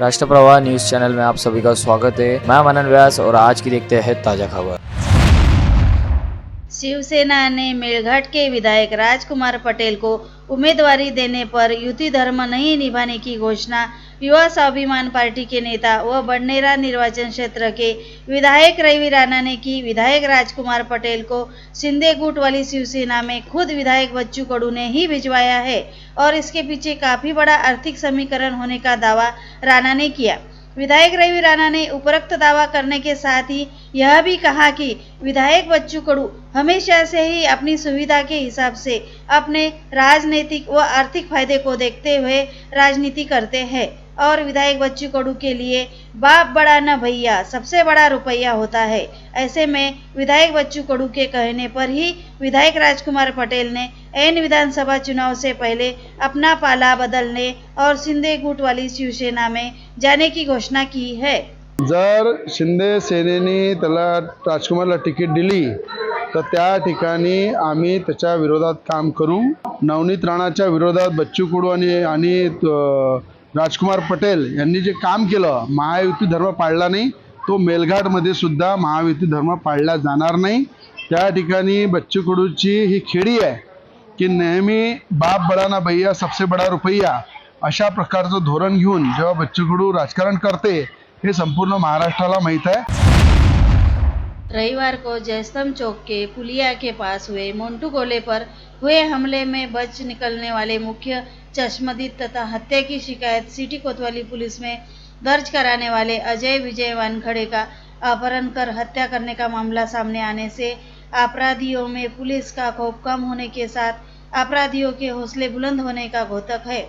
राष्ट्रप्रवाह news channel में आप सभी का स्वागत है। मैं मनन व्यास और आज की देखते हैं ताजा खबर। शिवसेना ने मेलघाट के विधायक राजकुमार पटेल को उम्मीदवारी देने पर युति धर्म नहीं निभाने की घोषणा युवा स्वाभिमान पार्टी के नेता व बडनेरा निर्वाचन क्षेत्र के विधायक रवि राणा ने की। विधायक राजकुमार पटेल को शिंदे गुट वाली शिवसेना में खुद विधायक बच्चू कडू ने ही भिजवाया है और इसके पीछे काफी बड़ा आर्थिक समीकरण होने का दावा राणा ने किया। विधायक रवि राणा ने उपरोक्त दावा करने के साथ ही यह भी कहा कि विधायक बच्चू कडू हमेशा से ही अपनी सुविधा के हिसाब से अपने राजनीतिक व आर्थिक फायदे को देखते हुए राजनीति करते हैं और विधायक बच्चू कडू के लिए बाप बड़ा न भैया सबसे बड़ा रुपया होता है। ऐसे में विधायक बच्चू कडू के कहने पर ही विधायक राजकुमार पटेल ने एन विधानसभा चुनाव से पहले अपना पाला बदलने और शिंदे गुट वाली शिवसेना में जाने की घोषणा की है। जर शिंदे सेनेने त्याला राजकुमारला तिकीट दिली तर त्या ठिकाणी आम्ही त्याच्या विरोधात काम करू। नवनीत राणाच्या विरोधात बच्चू कडू आणि राजकुमार पटेल यांनी जे काम केलं, महायुती धर्म पाळला नाही, तो मेलघाटमध्ये सुद्धा महायुती धर्म पाळला जाणार नाही। त्या ठिकाणी बच्चू कडूची ही खेडी आहे की नेहमी बाप बडा ना भैया सबसे बडा रुपया अशा प्रकारचं धोरण घेऊन जेव्हा बच्चू कडू राजकारण करते हे संपूर्ण महाराष्ट्राला माहीत है। रविवार को जयस्तंभ चौक के पुलिया के पास हुए मोन्टू गोले पर हुए हमले में बच निकलने वाले मुख्य चश्मदीद तथा हत्या की शिकायत सिटी कोतवाली पुलिस में दर्ज कराने वाले अजय विजय वानखड़े का अपहरण कर हत्या करने का मामला सामने आने से अपराधियों में पुलिस का खौफ कम होने के साथ अपराधियों के हौसले बुलंद होने का घोतक है।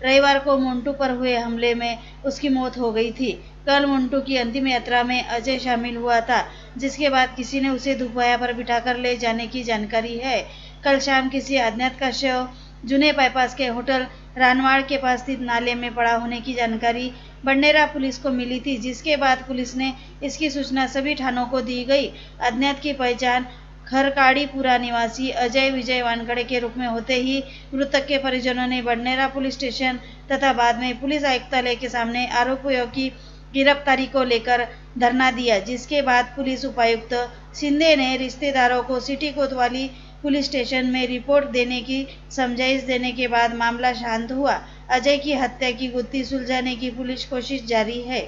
रविवार को मोन्टू पर हुए हमले में उसकी मौत हो गई थी। कल मोन्टू की अंतिम यात्रा में अजय शामिल हुआ था, जिसके बाद किसी ने उसे दुपहिया पर बिठाकर ले जाने की जानकारी है। कल शाम किसी अज्ञात का शव जुने बाईपास के होटल रानवाड़ के पास स्थित नाले में पड़ा होने की जानकारी बडनेरा पुलिस को मिली थी, जिसके बाद पुलिस ने इसकी सूचना सभी थानों को दी गई। अज्ञात की पहचान खरकाड़ीपुरा निवासी अजय विजय वानखड़े के रूप में होते ही मृतक के परिजनों ने बडनेरा पुलिस स्टेशन तथा बाद में पुलिस आयुक्तालय के सामने आरोपियों की गिरफ्तारी को लेकर धरना दिया, जिसके बाद पुलिस उपायुक्त शिंदे ने रिश्तेदारों को सिटी कोतवाली पुलिस स्टेशन में रिपोर्ट देने की समझाइश देने के बाद मामला शांत हुआ। अजय की हत्या की गुत्थी सुलझाने की पुलिस कोशिश जारी है।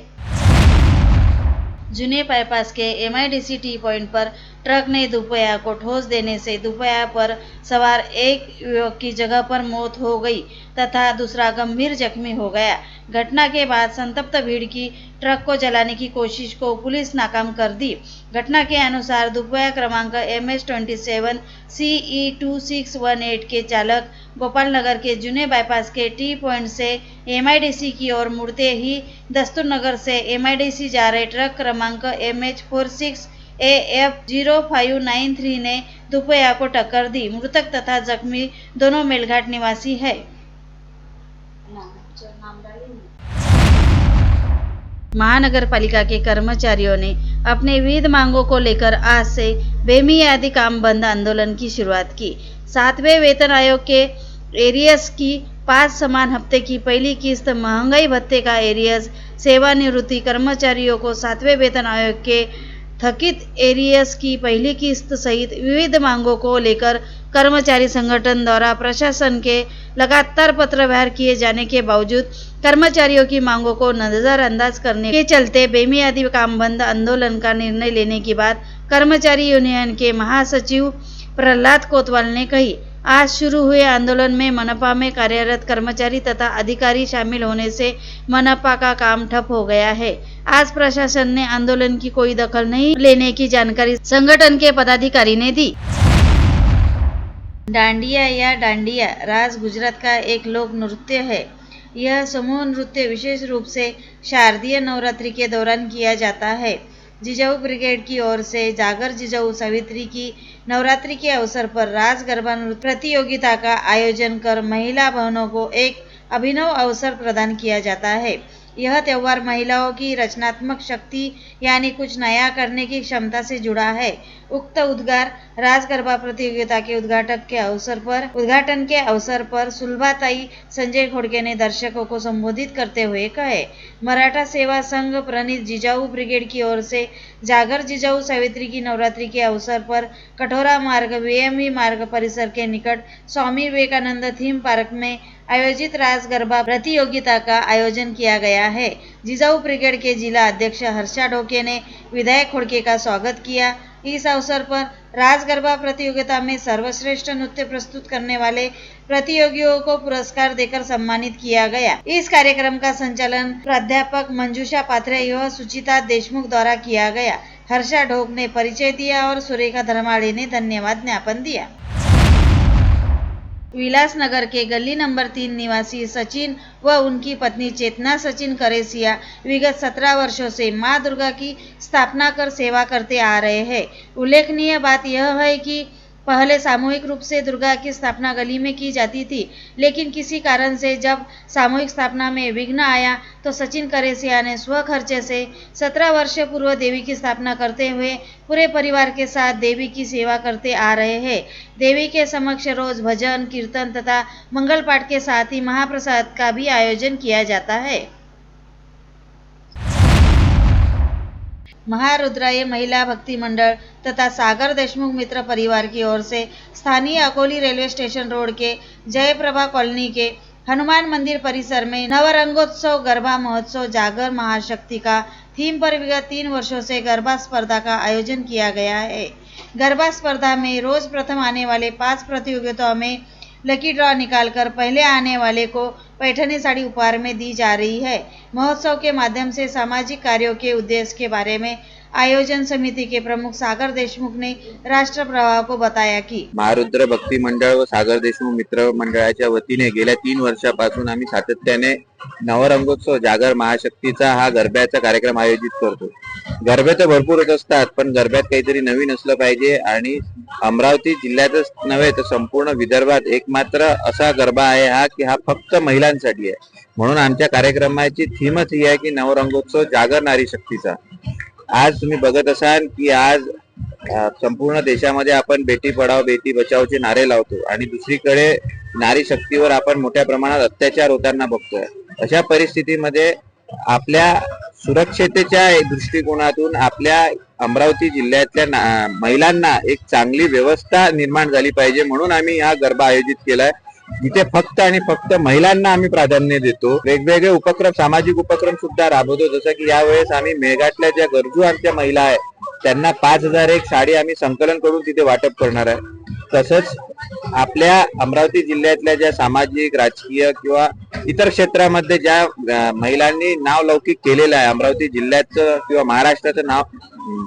जुने बाईपास के MIDC टी पॉइंट पर ट्रक ने दुपहिया को ठोस देने से दुपहिया पर सवार एक युवक की जगह पर मौत हो गई तथा दूसरा गंभीर जख्मी हो गया। घटना के बाद संतप्त भीड़ की ट्रक को जलाने की कोशिश को पुलिस नाकाम कर दी। घटना के अनुसार दुपहिया क्रमांक MS27 CE2618 के चालक गोपाल नगर के जुने बाईपास के टी पॉइंट से MIDC की ओर मुड़ते ही दस्तूर नगर से MIDC जा रहे ट्रक क्रमांक MH46 AF0593 ने दुपहिया को टक्कर दी। मृतक तथा जख्मी दोनों मेलघाट निवासी है। महानगर पालिका के कर्मचारियों ने अपने विविध मांगों को लेकर आज से बेमियादी काम बंद आंदोलन की शुरुआत की। 7वें वेतन आयोग के एरियर्स की 5 समान हफ्ते की पहली किस्त, महंगाई भत्ते का एरियर्स, सेवानिवृत्ति कर्मचारियों को 7वें वेतन आयोग के थकित एरियर्स की पहली किस्त सहित विविध मांगों को लेकर कर्मचारी संगठन द्वारा प्रशासन के लगातार पत्र व्यवहार किए जाने के बावजूद कर्मचारियों की मांगों को नजरअंदाज करने के चलते बेमियादी काम बंद आंदोलन का निर्णय लेने के बाद कर्मचारी यूनियन के महासचिव प्रहलाद कोतवाल ने कही, आज शुरू हुए आंदोलन में मनपा में कार्यरत कर्मचारी तथा अधिकारी शामिल होने से मनपा का काम ठप हो गया है। आज प्रशासन ने आंदोलन की कोई दखल नहीं लेने की जानकारी संगठन के पदाधिकारी ने दी। डांडिया या डांडिया राज गुजरात का एक लोक नृत्य है। यह समूह नृत्य विशेष रूप से शारदीय नवरात्रि के दौरान किया जाता है। जिजाऊ ब्रिगेड की ओर से जागर जिजाऊ सावित्री की नवरात्रि के अवसर पर राज गरबा नृत्य प्रतियोगिता का आयोजन कर महिला बहनों को एक अभिनव अवसर प्रदान किया जाता है। यह त्योहार महिलाओं की रचनात्मक शक्ति यानी कुछ नया करने की क्षमता से जुड़ा है। उक्त उद्गार रास गरबा प्रतियोगिता के उद्घाटन के अवसर पर सुलभाताई संजय खोड़के ने दर्शकों को संबोधित करते हुए कहे। मराठा सेवा संघ प्रणीत जिजाऊ ब्रिगेड की ओर से जागर जिजाऊ सावित्री की नवरात्रि के अवसर पर कटोरा मार्ग VME मार्ग परिसर के निकट स्वामी विवेकानंद थीम पार्क में आयोजित रास गरबा प्रतियोगिता का आयोजन किया गया है। जिजाऊ ब्रिगेड के जिला अध्यक्ष हर्षा ढोके ने विधायक खोड़के का स्वागत किया। इस अवसर पर रास गरबा प्रतियोगिता में सर्वश्रेष्ठ नृत्य प्रस्तुत करने वाले प्रतियोगियों को पुरस्कार देकर सम्मानित किया गया। इस कार्यक्रम का संचालन प्राध्यापक मंजूषा पात्रे एवं सुचिता देशमुख द्वारा किया गया। हर्षा ढोक ने परिचय दिया और सुरेखा धर्माड़े ने धन्यवाद ज्ञापन दिया। विलासनगर के गली नंबर 3 निवासी सचिन व उनकी पत्नी चेतना सचिन करेसिया विगत 17 वर्षों से मां दुर्गा की स्थापना कर सेवा करते आ रहे हैं। उल्लेखनीय बात यह है कि पहले सामूहिक रूप से दुर्गा की स्थापना गली में की जाती थी, लेकिन किसी कारण से जब सामूहिक स्थापना में विघ्न आया तो सचिन करेसिया ने स्वखर्चे से 17 वर्ष पूर्व देवी की स्थापना करते हुए पूरे परिवार के साथ देवी की सेवा करते आ रहे हैं। देवी के समक्ष रोज भजन कीर्तन तथा मंगल पाठ के साथ ही महाप्रसाद का भी आयोजन किया जाता है। महारुद्राय महिला भक्ति मंडल तथा सागर देशमुख मित्र परिवार की ओर से स्थानीय अकोली रेलवे स्टेशन रोड के जयप्रभा कॉलोनी के हनुमान मंदिर परिसर में नवरंगोत्सव गरबा महोत्सव जागर महाशक्ति का थीम पर विगत 3 वर्षों से गरबा स्पर्धा का आयोजन किया गया है। गरबा स्पर्धा में रोज प्रथम आने वाले 5 प्रतियोगिताओं में लकी ड्रॉ निकालकर पहले आने वाले को पैठनी साड़ी उपहार में दी जा रही है। महोत्सव के माध्यम से सामाजिक कार्यों के उद्देश्य के बारे में आयोजन समिति के प्रमुख सागर देशमुख ने राष्ट्र प्रवाह को बताया की महारुद्र भक्ती मंडळ व सागर देशमुख मित्र मंडळाच्या वतीने गेल्या 3 वर्षापासून आम्ही सातत्याने नवरंगोत्सव जागर महाशक्तीचा हा गरब्याचा कार्यक्रम आयोजित करतो। गरबे तर भरपूरच असतात, पण गरब्यात काहीतरी नवीन असलं पाहिजे आणि अमरावती जिल्ह्यातच नव्हे तर संपूर्ण विदर्भात एकमात्र असा गरबा आहे हा की हा फक्त महिलांसाठी आहे। म्हणून आमच्या कार्यक्रमाची थीमच ही आहे की नवरंगोत्सव जागर नारी शक्तीचा। आज तुम्ही बघत असाल की आज संपूर्ण देशामध्ये आपण बेटी पढाओ बेटी बचाओचे नारे लावतो आणि दुसरीकडे नारी शक्तीवर आपण मोठ्या प्रमाणात अत्याचार होताना बघतोय। अशा परिस्थितीमध्ये आपल्या सुरक्षतेच्या दृष्टिकोनातून आपल्या अमरावती जिल्ह्यातल्या महिलांना एक चांगली व्यवस्था निर्माण झाली पाहिजे, म्हणून आम्ही हा गरबा आयोजित केलाय जिथे फक्त आणि फक्त महिलांना आम्ही प्राधान्य देतो। वेगवेगळे उपक्रम सामाजिक उपक्रम सुद्धा राबवतो, जसं की यावेळेस आम्ही मेळघाटल्या ज्या गरजू आमच्या महिला आहेत त्यांना 5001 साडी आम्ही संकलन करून तिथे वाटप करणार आहे। तसंच आपल्या अमरावती जिल्ह्यातल्या ज्या सामाजिक राजकीय किंवा इतर क्षेत्रामध्ये ज्या महिलांनी नाव लौकिक केलेलं आहे, अमरावती जिल्ह्याचं किंवा महाराष्ट्राचं नाव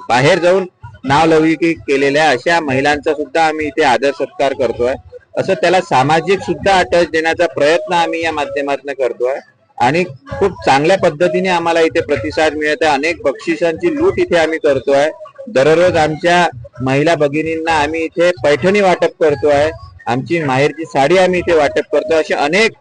बाहेर जाऊन नाव लौकिक केलेल्या अशा महिलांचा सुद्धा आम्ही इथे आदर सत्कार करतोय। असं त्याला सामाजिक सुद्धा टच देण्याचा प्रयत्न आम्ही या माध्यमातून करतोय आणि खूप चांगल्या पद्धतीने आम्हाला इथे प्रतिसाद मिळत आहे। अनेक बक्षिसांची लूट इथे आम्ही करतोय। दररोज आमच्या महिला भगिनींना आम्ही इथे पैठणी वाटप करतोय, आमची माहेरची साडी आम्ही इथे वाटप करतोय। असे अनेक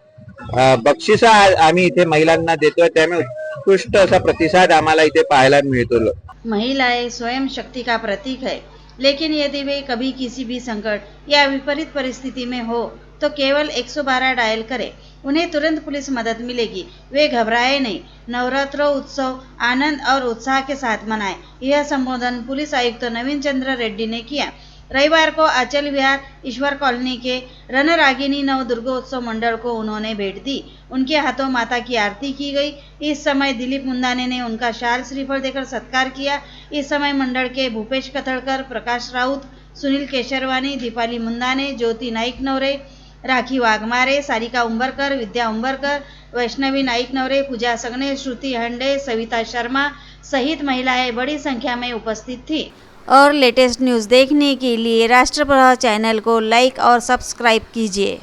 बक्षिसा आम्ही इथे महिलांना देतोय, त्यामुळे उत्कृष्ट असा प्रतिसाद आम्हाला इथे पाहायला मिळतो। महिलाएं स्वयं शक्ति का प्रतीक है, लेकिन यदि वे कभी किसी भी संकट या विपरीत परिस्थिति में हो तो केवल 112 डायल करें, उन्हें तुरंत पुलिस मदद मिलेगी। वे घबराए नहीं, नवरात्र उत्सव आनंद और उत्साह के साथ मनाएं। यह संबोधन पुलिस आयुक्त नवीन चंद्र रेड्डी ने किया। रविवार को आंचल विहार ईश्वर कॉलोनी के रणरागिनी नव दुर्गोत्सव मंडल को उन्होंने भेंट दी। उनके हाथों माता की आरती की गई। इस समय दिलीप मुंदाने ने उनका शाल श्रीफल देकर सत्कार किया। इस समय मंडल के भूपेश कथड़कर, प्रकाश राउत, सुनील केशरवानी, दीपाली मुंदाने, ज्योति नाईक नवरे, राखी वाघमारे, सारिका उंबरकर, विद्या उंबरकर, वैष्णवी नाईक नवरे, पूजा सगने, श्रुति हंडे, सविता शर्मा सहित महिलाएं बड़ी संख्या में उपस्थित थी। और लेटेस्ट न्यूज़ देखने के लिए राष्ट्रप्रवाह चैनल को लाइक और सब्सक्राइब कीजिए।